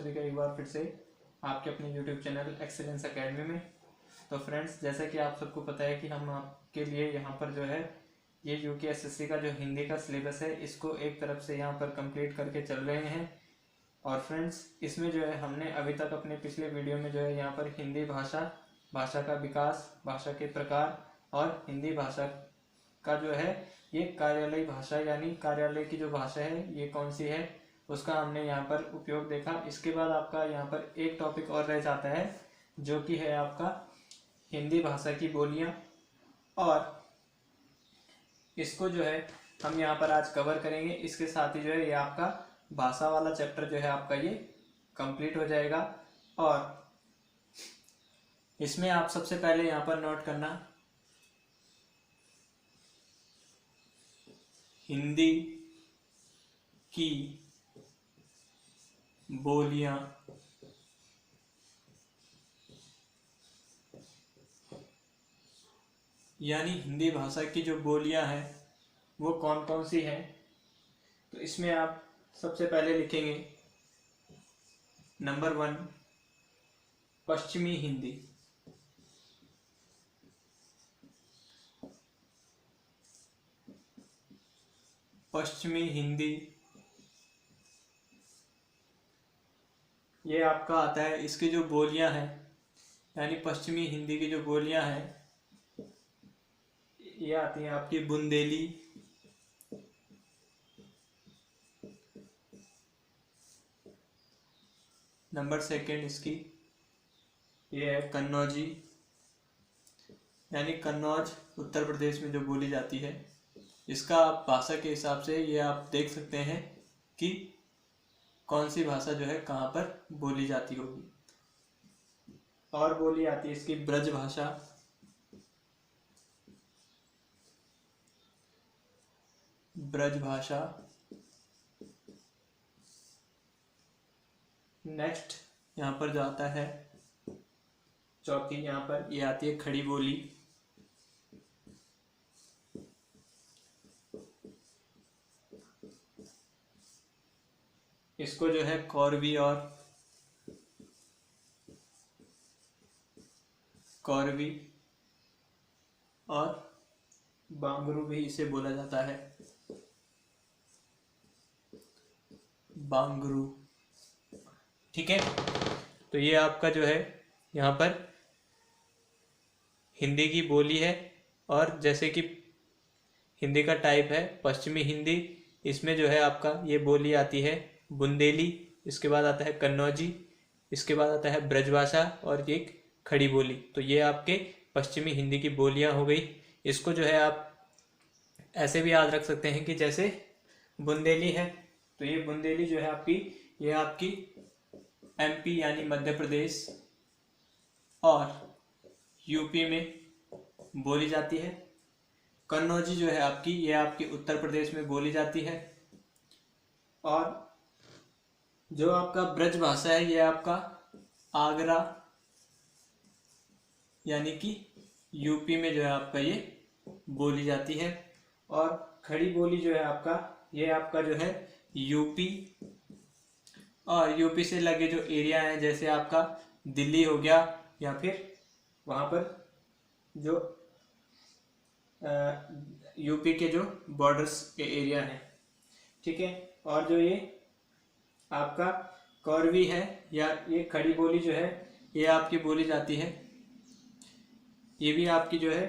सभी का एक बार फिर से आपके अपने YouTube चैनल एक्सीलेंस एकेडमी में। तो फ्रेंड्स, जैसा कि आप सबको पता है कि हम आपके लिए यहाँ पर जो है ये UKSSC का जो हिंदी का सिलेबस है इसको एक तरफ से यहाँ पर कंप्लीट करके चल रहे हैं। और फ्रेंड्स, इसमें जो है हमने अभी तक अपने पिछले वीडियो में जो है यहाँ पर हिंदी भाषा, भाषा का विकास, भाषा के प्रकार और हिंदी भाषा का जो है ये कार्यालयी भाषा यानी कार्यालय की जो भाषा है ये कौन सी है उसका हमने यहाँ पर उपयोग देखा। इसके बाद आपका यहाँ पर एक टॉपिक और रह जाता है जो कि है आपका हिंदी भाषा की बोलियां, और इसको जो है हम यहाँ पर आज कवर करेंगे। इसके साथ ही जो है ये आपका भाषा वाला चैप्टर जो है आपका ये कंप्लीट हो जाएगा। और इसमें आप सबसे पहले यहाँ पर नोट करना, हिंदी की बोलियां यानी हिंदी भाषा की जो बोलियां हैं वो कौन कौन सी हैं। तो इसमें आप सबसे पहले लिखेंगे नंबर 1 पश्चिमी हिंदी। पश्चिमी हिंदी ये आपका आता है, इसकी जो बोलियां हैं यानी पश्चिमी हिंदी की जो बोलियां हैं ये आती हैं आपकी बुंदेली, नंबर 2 इसकी ये है कन्नौजी यानी कन्नौज उत्तर प्रदेश में जो बोली जाती है। इसका आप भाषा के हिसाब से ये आप देख सकते हैं कि कौन सी भाषा जो है कहाँ पर बोली जाती होगी। और बोली आती है इसकी ब्रज भाषा, ब्रज भाषा। नेक्स्ट यहाँ पर जो आता है चौथी, यहाँ पर ये आती है खड़ी बोली। इसको जो है कौरवी और बांगरू भी इसे बोला जाता है, बांगरू। ठीक है, तो ये आपका जो है यहाँ पर हिंदी की बोली है। और जैसे कि हिंदी का टाइप है पश्चिमी हिंदी, इसमें जो है आपका ये बोली आती है बुंदेली, इसके बाद आता है कन्नौजी, इसके बाद आता है ब्रजभाषा और एक खड़ी बोली। तो ये आपके पश्चिमी हिंदी की बोलियां हो गई। इसको जो है आप ऐसे भी याद रख सकते हैं कि जैसे बुंदेली है तो ये बुंदेली जो है आपकी, ये आपकी MP यानी मध्य प्रदेश और UP में बोली जाती है। कन्नौजी जो है आपकी, ये आपकी उत्तर प्रदेश में बोली जाती है। और जो आपका ब्रज भाषा है ये आपका आगरा यानी कि UP में जो है आपका ये बोली जाती है। और खड़ी बोली जो है आपका, ये आपका जो है UP और UP से लगे जो एरिया हैं जैसे आपका दिल्ली हो गया या फिर वहाँ पर जो UP के जो बॉर्डर्स के एरिया हैं। ठीक है, और जो ये आपका कौरवी है या ये खड़ी बोली जो है ये आपकी बोली जाती है, ये भी आपकी जो है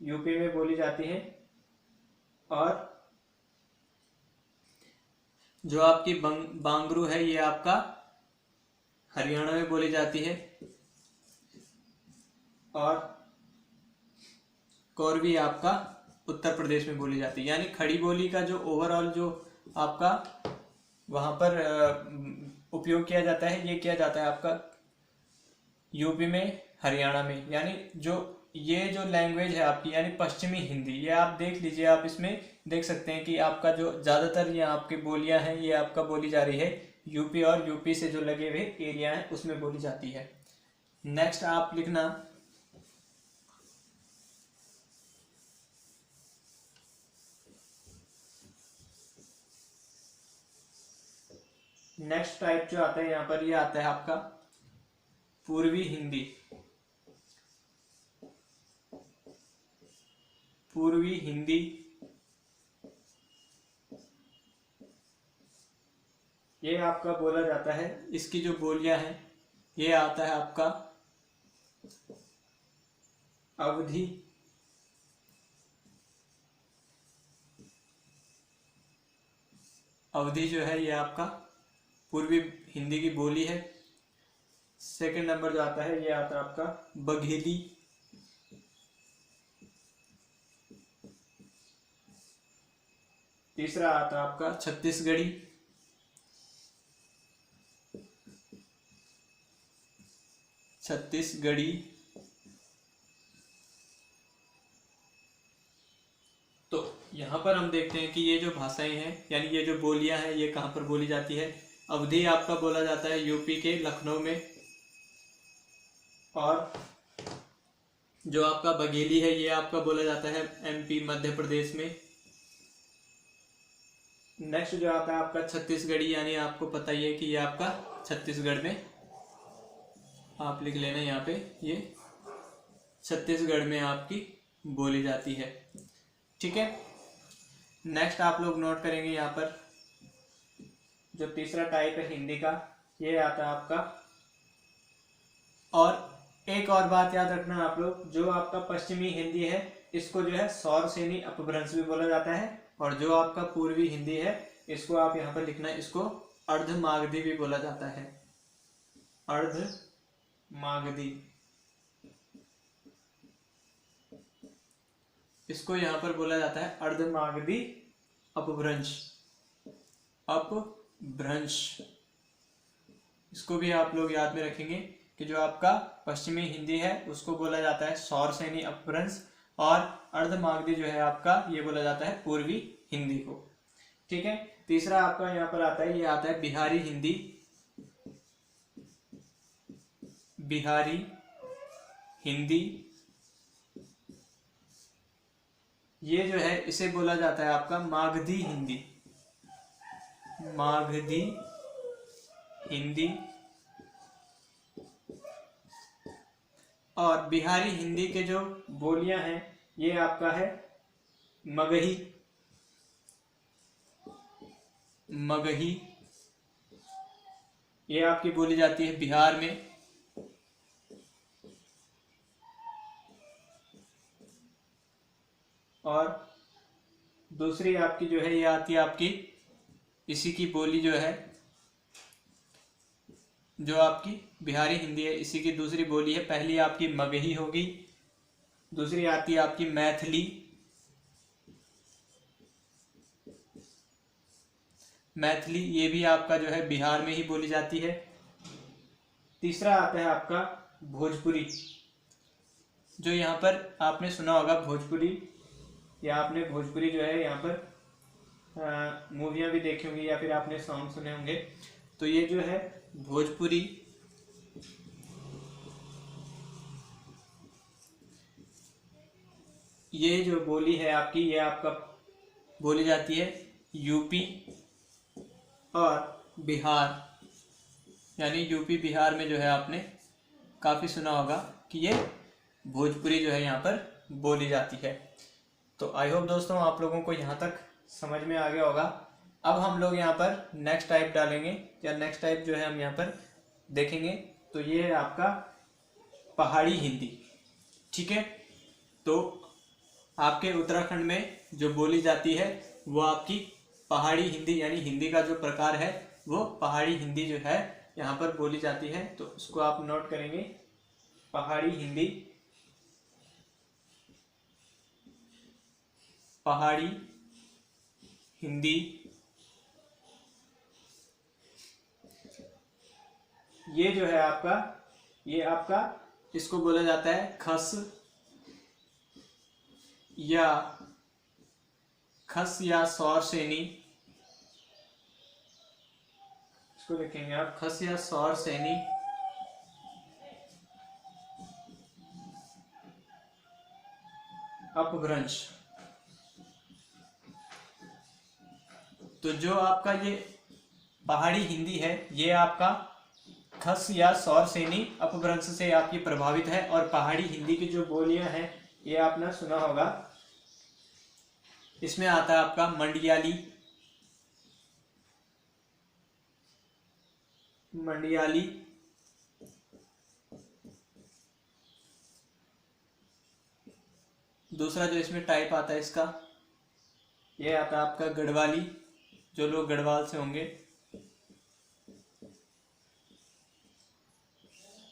UP में बोली जाती है। और जो आपकी बांगरू है ये आपका हरियाणा में बोली जाती है। और कौरवी आपका उत्तर प्रदेश में बोली जाती है। यानी खड़ी बोली का जो ओवरऑल जो आपका वहाँ पर उपयोग किया जाता है ये किया जाता है आपका UP में, हरियाणा में। यानी जो ये जो लैंग्वेज है आपकी यानी पश्चिमी हिंदी, ये आप देख लीजिए, आप इसमें देख सकते हैं कि आपका जो ज़्यादातर ये आपकी बोलियां हैं ये आपका बोली जा रही है UP और UP से जो लगे हुए एरिया हैं उसमें बोली जाती है। नेक्स्ट आप लिखना नेक्स्ट टाइप जो आता है यहाँ पर, ये आता है आपका पूर्वी हिंदी। पूर्वी हिंदी ये आपका बोला जाता है, इसकी जो बोलियां हैं ये आता है आपका अवधी। अवधी जो है ये आपका पूर्वी हिंदी की बोली है। सेकंड नंबर जो आता है ये आता है आपका बघेली। तीसरा आता है आपका छत्तीसगढ़ी। छत्तीसगढ़ी। तो यहाँ पर हम देखते हैं कि ये जो भाषाएं हैं यानी ये जो बोलियां हैं ये कहाँ पर बोली जाती है। अवधी आपका बोला जाता है यूपी के लखनऊ में, और जो आपका बघेली है ये आपका बोला जाता है एमपी मध्य प्रदेश में। नेक्स्ट जो आता है आपका छत्तीसगढ़ी, यानी आपको पता ही है कि ये आपका छत्तीसगढ़ में, आप लिख लेना यहाँ पे, ये छत्तीसगढ़ में आपकी बोली जाती है। ठीक है। नेक्स्ट आप लोग नोट करेंगे यहाँ पर जो तीसरा टाइप है हिंदी का, ये आता है आपका, और एक और बात याद रखना आप लोग, जो आपका पश्चिमी हिंदी है इसको जो है सौरसेनी अपभ्रंश भी बोला जाता है, और जो आपका पूर्वी हिंदी है इसको आप यहाँ पर लिखना, इसको अर्धमागधी भी बोला जाता है। अर्धमागधी, इसको यहाँ पर बोला जाता है अर्धमागधी अपभ्रंश। अपभ्रंश इसको भी आप लोग याद में रखेंगे कि जो आपका पश्चिमी हिंदी है उसको बोला जाता है सौरसेनी अपभ्रंश, और अर्धमागधी जो है आपका ये बोला जाता है पूर्वी हिंदी को। ठीक है। तीसरा आपका यहाँ पर आता है, ये आता है बिहारी हिंदी। बिहारी हिंदी ये जो है इसे बोला जाता है आपका मागधी हिंदी। मागधी हिंदी। और बिहारी हिंदी के जो बोलियां हैं ये आपका है मगही। मगही ये आपकी बोली जाती है बिहार में। और दूसरी आपकी जो है ये आती है आपकी, इसी की बोली जो है, जो आपकी बिहारी हिंदी है इसी की दूसरी बोली है। पहली आपकी मगही होगी, दूसरी आती है आपकी मैथिली। मैथिली ये भी आपका जो है बिहार में ही बोली जाती है। तीसरा आता है आपका भोजपुरी, जो यहाँ पर आपने सुना होगा भोजपुरी, या आपने भोजपुरी जो है यहाँ पर मूवियाँ भी देखी होंगी या फिर आपने सॉन्ग सुने होंगे। तो ये जो है भोजपुरी, ये जो बोली है आपकी ये आपका बोली जाती है यूपी और बिहार, यानी यूपी बिहार में जो है आपने काफ़ी सुना होगा कि ये भोजपुरी जो है यहाँ पर बोली जाती है। तो आई होप दोस्तों आप लोगों को यहाँ तक समझ में आ गया होगा। अब हम लोग यहाँ पर नेक्स्ट टाइप डालेंगे, या नेक्स्ट टाइप जो है हम यहाँ पर देखेंगे। तो ये है आपका पहाड़ी हिंदी। ठीक है। तो आपके उत्तराखंड में जो बोली जाती है वो आपकी पहाड़ी हिंदी, यानी हिंदी का जो प्रकार है वो पहाड़ी हिंदी जो है यहाँ पर बोली जाती है। तो उसको आप नोट करेंगे, पहाड़ी हिंदी। पहाड़ी हिंदी ये जो है आपका, ये आपका इसको बोला जाता है खस या सौरसेनी। इसको लिखेंगे आप खस या सौरसेनी। अपभ्रंश। तो जो आपका ये पहाड़ी हिंदी है ये आपका खस या सौर सैनी अपभ्रंश से आपकी प्रभावित है। और पहाड़ी हिंदी की जो बोलियां हैं ये आपने सुना होगा, इसमें आता है आपका मंडियाली, मंडियाली, दूसरा जो इसमें टाइप आता है इसका ये आता है आपका गढ़वाली, जो लोग गढ़वाल से होंगे।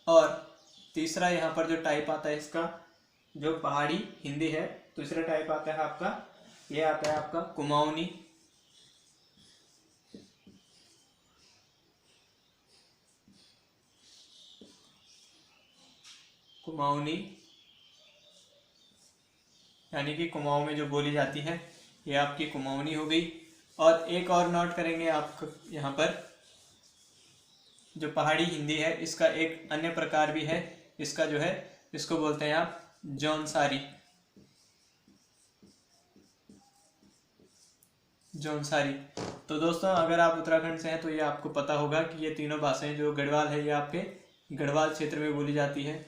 और तीसरा यहाँ पर जो टाइप आता है इसका, जो पहाड़ी हिंदी है, तीसरा टाइप आता है आपका, ये आता है आपका कुमाऊनी, कुमाऊनी यानी कि कुमाऊं में जो बोली जाती है ये आपकी कुमाऊनी हो गई। और एक और नोट करेंगे आप यहाँ पर, जो पहाड़ी हिंदी है इसका एक अन्य प्रकार भी है, इसका जो है इसको बोलते हैं आप जौनसारी, जौनसारी। तो दोस्तों अगर आप उत्तराखंड से हैं तो ये आपको पता होगा कि ये तीनों भाषाएं, जो गढ़वाल है ये आपके गढ़वाल क्षेत्र में बोली जाती है,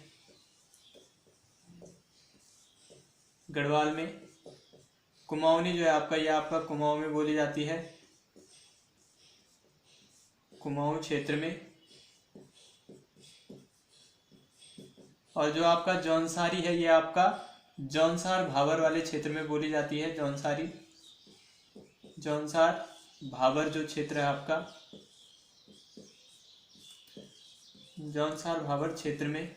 गढ़वाल में। कुमाऊनी जो है आपका, ये आपका कुमाऊं में बोली जाती है, कुमाऊं क्षेत्र में। और जो आपका जौनसारी है ये आपका जौनसार भाबर वाले क्षेत्र में बोली जाती है, जौनसारी, जौनसार भाबर जो क्षेत्र है आपका, जौनसार भाबर क्षेत्र में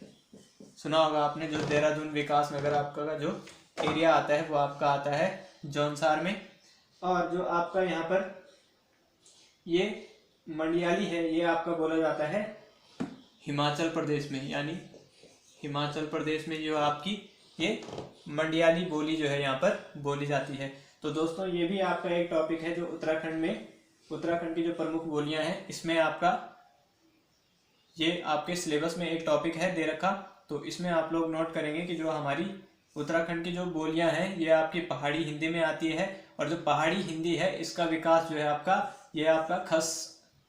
सुना होगा आपने। जो देहरादून विकास नगर आपका का जो एरिया आता है वो आपका आता है जौनसार में। और जो आपका यहाँ पर ये मंडियाली है ये आपका बोला जाता है हिमाचल प्रदेश में, यानी हिमाचल प्रदेश में जो आपकी ये मंडियाली बोली जो है यहाँ पर बोली जाती है। तो दोस्तों ये भी आपका एक टॉपिक है जो उत्तराखंड में, उत्तराखंड की जो प्रमुख बोलियां हैं इसमें आपका, ये आपके सिलेबस में एक टॉपिक है दे रखा। तो इसमें आप लोग नोट करेंगे कि जो हमारी उत्तराखंड की जो बोलियां हैं ये आपकी पहाड़ी हिंदी में आती है। और जो पहाड़ी हिंदी है इसका विकास जो है आपका, ये आपका खस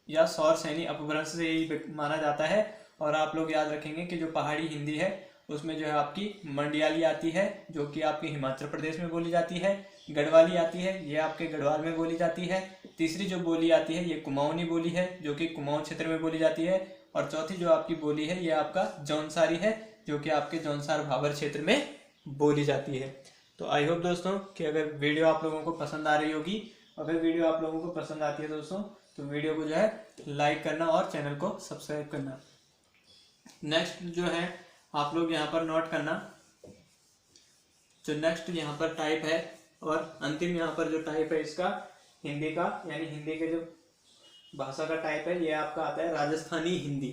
या सौर सैनी अपभ्रंश से ही माना जाता है। और आप लोग याद रखेंगे कि जो पहाड़ी हिंदी है उसमें जो है आपकी मंडियाली आती है जो कि आपके हिमाचल प्रदेश में बोली जाती है, गढ़वाली आती है ये आपके गढ़वाल में बोली जाती है, तीसरी जो बोली आती है ये कुमाऊनी बोली है जो कि कुमाऊं क्षेत्र में बोली जाती है, और चौथी जो आपकी बोली है ये आपका जौनसारी है जो कि आपके जौनसार भाबर क्षेत्र में बोली जाती है। तो आई होप दोस्तों कि अगर वीडियो आप लोगों को पसंद आ रही होगी, अगर वीडियो आप लोगों को पसंद आती है दोस्तों तो वीडियो को जो है लाइक करना और चैनल को सब्सक्राइब करना। नेक्स्ट जो है आप लोग यहाँ पर नोट करना, जो नेक्स्ट यहाँ पर टाइप है और अंतिम यहाँ पर जो टाइप है इसका हिंदी का, यानी हिंदी के जो भाषा का टाइप है ये आपका आता है राजस्थानी हिंदी।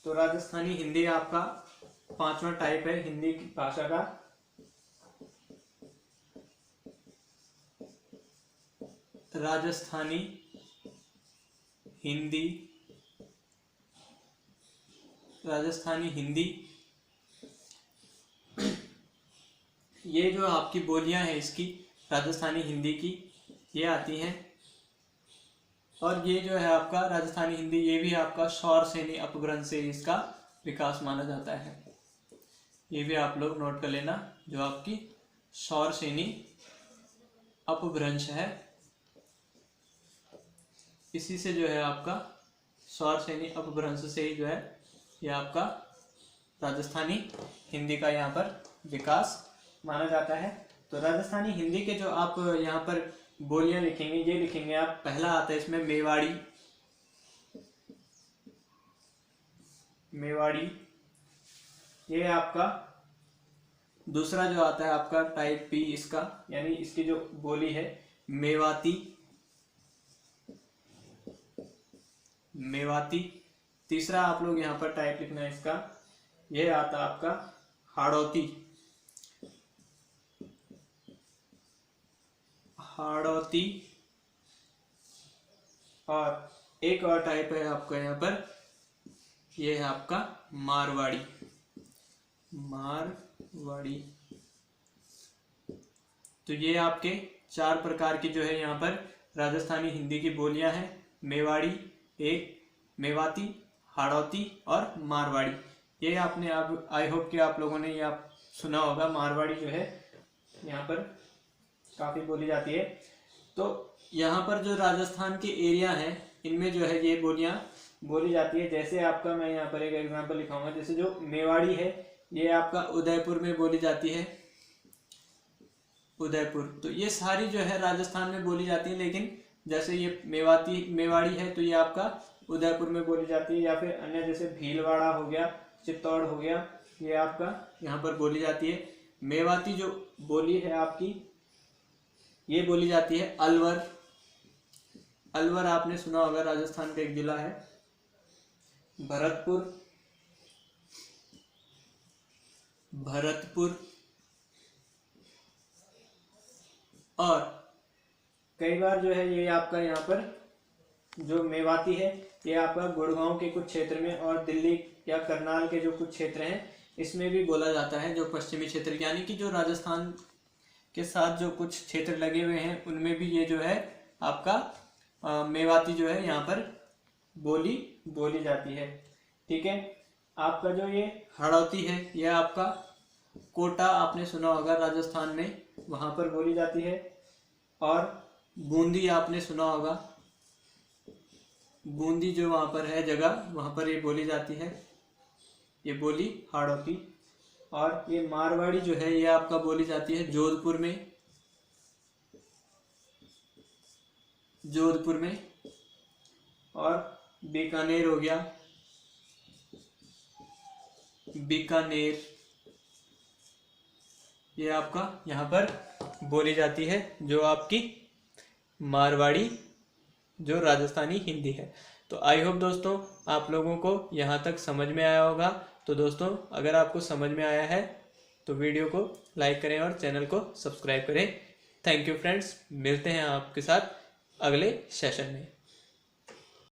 तो राजस्थानी हिंदी आपका पांचवा टाइप है हिंदी की भाषा का। राजस्थानी हिंदी, राजस्थानी हिंदी, ये जो आपकी बोलियां हैं इसकी राजस्थानी हिंदी की ये आती हैं। और ये जो है आपका राजस्थानी हिंदी ये भी आपका सौर सैनी अपभ्रंश से इसका विकास माना जाता है, ये भी आप लोग नोट कर लेना। जो आपकी सौर सैनी अपभ्रंश है इसी से जो है आपका सौर सैनी अपभ्रंश से ही जो है ये आपका राजस्थानी हिंदी का यहाँ पर विकास माना जाता है। तो राजस्थानी हिंदी के जो आप यहाँ पर बोलियां लिखेंगे ये लिखेंगे आप, पहला आता है इसमें मेवाड़ी, मेवाड़ी ये आपका। दूसरा जो आता है आपका टाइप बी इसका, यानी इसकी जो बोली है मेवाती, मेवाती। तीसरा आप लोग यहाँ पर टाइप लिखना है इसका, यह आता है आपका हाड़ौती, हाड़ौती। और एक और टाइप है आपका यहाँ पर, यह है आपका मारवाड़ी, मारवाड़ी। तो ये आपके चार प्रकार की जो है यहाँ पर राजस्थानी हिंदी की बोलियां हैं मेवाड़ी, एक मेवाती, हाड़ौती और मारवाड़ी। ये आपने आप आई होप कि आप लोगों ने ये आप सुना होगा। मारवाड़ी जो है यहाँ पर काफ़ी बोली जाती है। तो यहाँ पर जो राजस्थान के एरिया हैं इनमें जो है ये बोलियाँ बोली जाती है। जैसे आपका मैं यहाँ पर एक एग्जांपल लिखाऊंगा, जैसे जो मेवाड़ी है ये आपका उदयपुर में बोली जाती है, उदयपुर। तो ये सारी जो है राजस्थान में बोली जाती है, लेकिन जैसे ये मेवाड़ी है तो ये आपका उदयपुर में बोली जाती है। या फिर अन्य जैसे भीलवाड़ा हो गया, चित्तौड़ हो गया, ये आपका यहाँ पर बोली जाती है। मेवाती जो बोली है आपकी ये बोली जाती है अलवर। अलवर आपने सुना होगा, राजस्थान का एक जिला है। भरतपुर, भरतपुर और कई बार जो है ये आपका यहाँ पर जो मेवाती है ये आपका गुड़गांव के कुछ क्षेत्र में और दिल्ली या करनाल के जो कुछ क्षेत्र हैं इसमें भी बोला जाता है। जो पश्चिमी क्षेत्र यानी कि जो राजस्थान के साथ जो कुछ क्षेत्र लगे हुए हैं उनमें भी ये जो है आपका मेवाती जो है यहाँ पर बोली जाती है। ठीक है। आपका जो ये हाड़ौती है ये आपका कोटा आपने सुना होगा राजस्थान में, वहाँ पर बोली जाती है। और बूंदी आपने सुना होगा, बूंदी जो वहाँ पर है जगह वहाँ पर ये बोली जाती है, ये बोली हाड़ौती। और ये मारवाड़ी जो है ये आपका बोली जाती है जोधपुर में, जोधपुर में। और बीकानेर हो गया, बीकानेर, ये आपका यहाँ पर बोली जाती है जो आपकी मारवाड़ी जो राजस्थानी हिंदी है। तो आई होप दोस्तों आप लोगों को यहाँ तक समझ में आया होगा। तो दोस्तों अगर आपको समझ में आया है तो वीडियो को लाइक करें और चैनल को सब्सक्राइब करें। थैंक यू फ्रेंड्स, मिलते हैं आपके साथ अगले सेशन में।